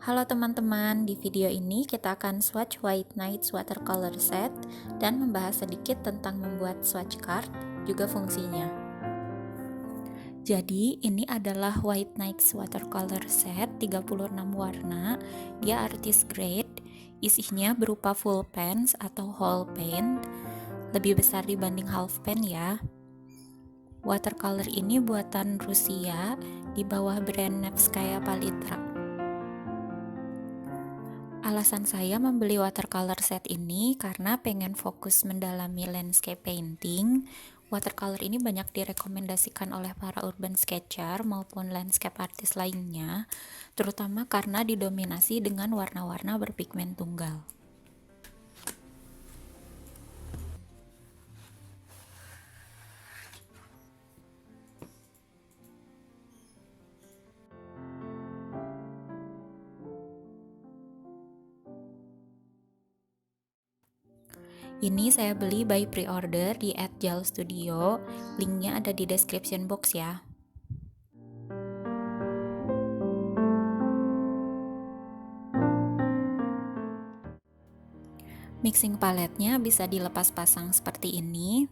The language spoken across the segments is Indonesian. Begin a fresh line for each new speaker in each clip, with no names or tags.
Halo teman-teman, di video ini kita akan swatch White Nights Watercolor Set dan membahas sedikit tentang membuat swatch card, juga fungsinya. Jadi, ini adalah White Nights Watercolor Set 36 warna, dia artist grade, isinya berupa full pens atau whole paint, lebih besar dibanding half pen ya. Watercolor ini buatan Rusia di bawah brand Nevskaya Palitra. Alasan saya membeli watercolor set ini karena pengen fokus mendalami landscape painting. Watercolor ini banyak direkomendasikan oleh para urban sketcher maupun landscape artist lainnya, terutama karena didominasi dengan warna-warna berpigmen tunggal. Ini saya beli by pre-order di @jalstudio, linknya ada di description box ya. Mixing paletnya bisa dilepas pasang seperti ini.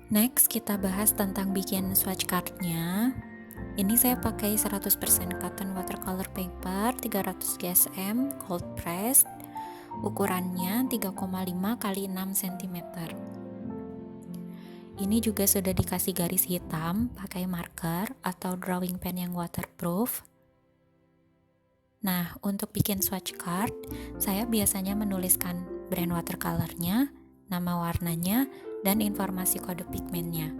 Next, kita bahas tentang bikin swatch cardnya. Ini saya pakai 100% cotton watercolor paper 300 GSM cold pressed. Ukurannya 3,5 x 6 cm. Ini juga sudah dikasih garis hitam pakai marker atau drawing pen yang waterproof. Nah, untuk bikin swatch card, saya biasanya menuliskan brand watercolornya, nama warnanya, dan informasi kode pigmennya.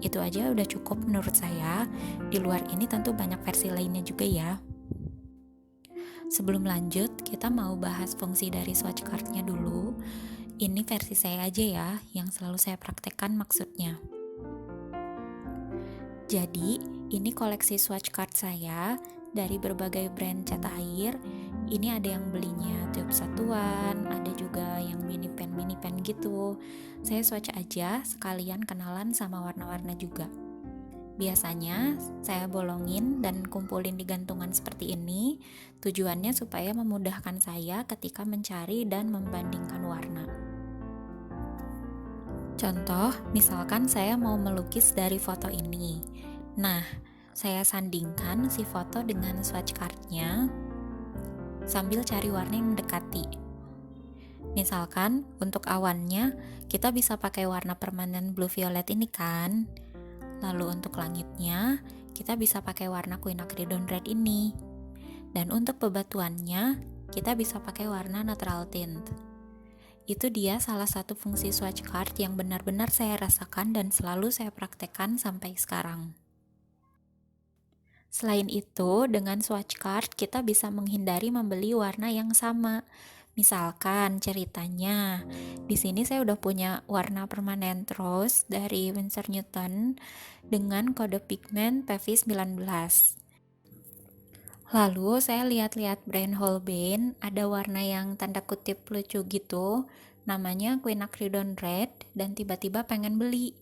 Itu aja udah cukup menurut saya. Di luar ini tentu banyak versi lainnya juga ya. Sebelum lanjut, kita mau bahas fungsi dari swatch cardnya dulu. Ini versi saya aja ya, yang selalu saya praktekkan maksudnya. Jadi, ini koleksi swatch card saya dari berbagai brand cat air. Ini ada yang belinya tube satuan, ada juga yang mini pen gitu. Saya swatch aja sekalian kenalan sama warna-warna juga. Biasanya saya bolongin dan kumpulin di gantungan seperti ini. Tujuannya supaya memudahkan saya ketika mencari dan membandingkan warna. Contoh, misalkan saya mau melukis dari foto ini. Nah, saya sandingkan si foto dengan swatch cardnya sambil cari warna yang mendekati. Misalkan untuk awannya kita bisa pakai warna permanent blue violet ini kan. Lalu untuk langitnya kita bisa pakai warna quinacridone red ini. Dan untuk bebatuannya kita bisa pakai warna neutral tint. Itu dia salah satu fungsi swatch card yang benar-benar saya rasakan dan selalu saya praktekkan sampai sekarang. Selain itu, dengan swatch card kita bisa menghindari membeli warna yang sama. Misalkan ceritanya, di sini saya udah punya warna permanent rose dari Winsor Newton dengan kode pigmen PV19. Lalu saya lihat-lihat brand Holbein, ada warna yang tanda kutip lucu gitu, namanya Quinacridone Red, dan tiba-tiba pengen beli.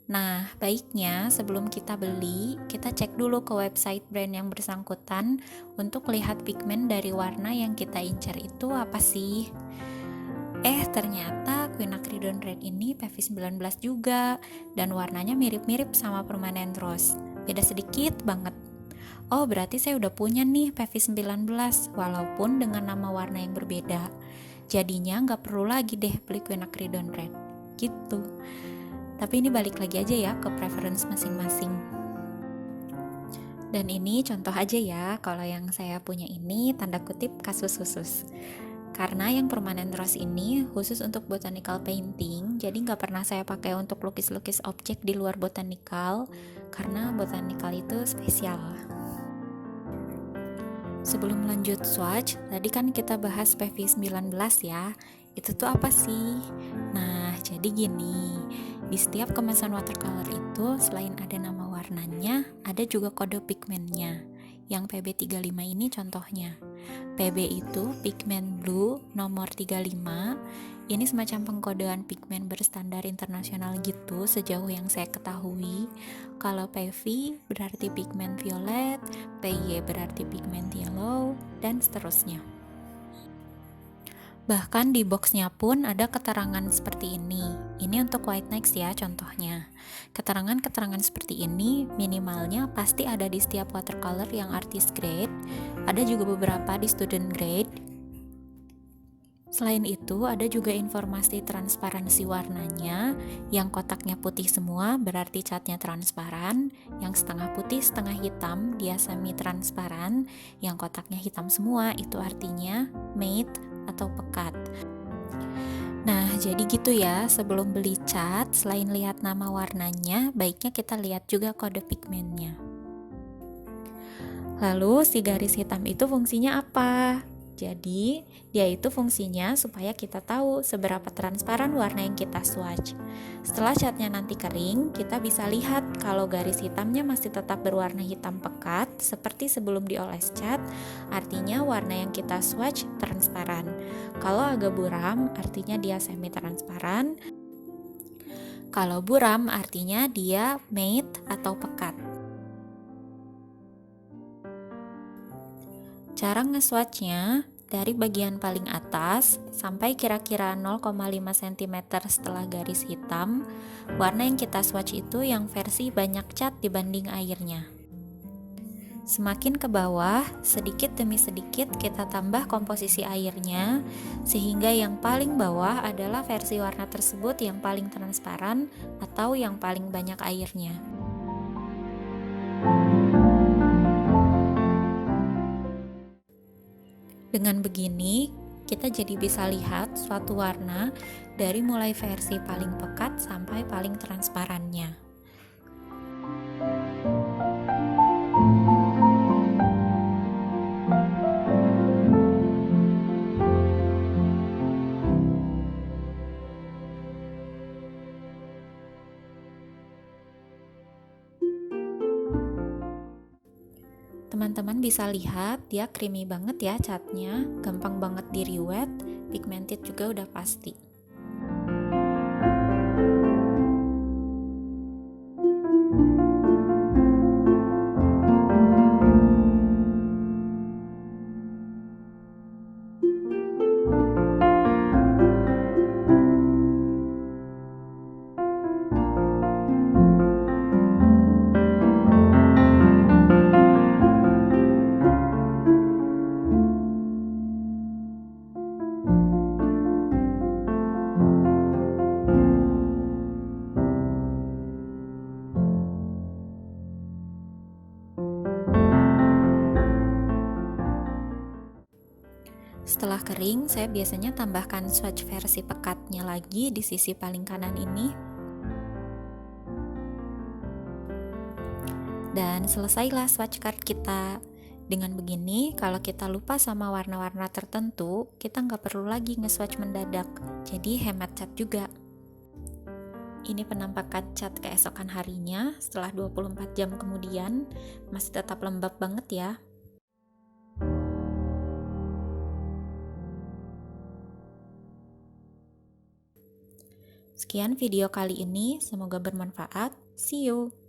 Nah, baiknya sebelum kita beli, kita cek dulu ke website brand yang bersangkutan untuk lihat pigmen dari warna yang kita incar itu apa sih. Ternyata Quinacridone Red ini PV19 juga, dan warnanya mirip-mirip sama permanent rose. Beda sedikit banget. Oh, berarti saya udah punya nih PV19, walaupun dengan nama warna yang berbeda. Jadinya nggak perlu lagi deh beli Quinacridone Red. Gitu. Tapi ini balik lagi aja ya ke preference masing-masing. Dan ini contoh aja ya, kalau yang saya punya ini tanda kutip kasus khusus. Karena yang permanent rose ini khusus untuk botanical painting, jadi nggak pernah saya pakai untuk lukis-lukis objek di luar botanical, karena botanical itu spesial. Sebelum lanjut swatch, tadi kan kita bahas PV19 ya. Itu tuh apa sih? Nah, jadi gini. Di setiap kemasan watercolor itu selain ada nama warnanya, ada juga kode pigmennya. Yang PB35 ini contohnya. PB itu pigment blue nomor 35. Ini semacam pengkodean pigmen berstandar internasional gitu sejauh yang saya ketahui. Kalau PV berarti pigment violet, PY berarti pigment yellow, dan seterusnya. Bahkan di boxnya pun ada keterangan seperti ini. Ini untuk white next ya contohnya. Keterangan-keterangan seperti ini minimalnya pasti ada di setiap watercolor yang artist grade. Ada juga beberapa di student grade. Selain itu, ada juga informasi transparansi warnanya. Yang kotaknya putih semua berarti catnya transparan. Yang setengah putih, setengah hitam, dia semi transparan. Yang kotaknya hitam semua, itu artinya matte atau pekat. Nah, jadi gitu ya, sebelum beli cat, selain lihat nama warnanya, baiknya kita lihat juga kode pigmennya. Lalu, si garis hitam itu fungsinya apa? Jadi, dia itu fungsinya supaya kita tahu seberapa transparan warna yang kita swatch. Setelah catnya nanti kering, kita bisa lihat kalau garis hitamnya masih tetap berwarna hitam pekat, seperti sebelum dioles cat, artinya warna yang kita swatch transparan. Kalau agak buram, artinya dia semi-transparan. Kalau buram, artinya dia matte atau pekat. Cara nge-swatchnya dari bagian paling atas sampai kira-kira 0,5 cm setelah garis hitam, warna yang kita swatch itu yang versi banyak cat dibanding airnya. Semakin ke bawah, sedikit demi sedikit kita tambah komposisi airnya, sehingga yang paling bawah adalah versi warna tersebut yang paling transparan atau yang paling banyak airnya. Dengan begini, kita jadi bisa lihat suatu warna dari mulai versi paling pekat sampai paling transparannya. Teman-teman bisa lihat dia creamy banget ya catnya, gampang banget di rewet, pigmented juga udah pasti. Setelah kering, saya biasanya tambahkan swatch versi pekatnya lagi di sisi paling kanan ini. Dan selesailah swatch card kita. Dengan begini, kalau kita lupa sama warna-warna tertentu, kita nggak perlu lagi nge-swatch mendadak. Jadi hemat cat juga. Ini penampakan cat keesokan harinya setelah 24 jam kemudian, masih tetap lembab banget ya. Sekian video kali ini, semoga bermanfaat. See you!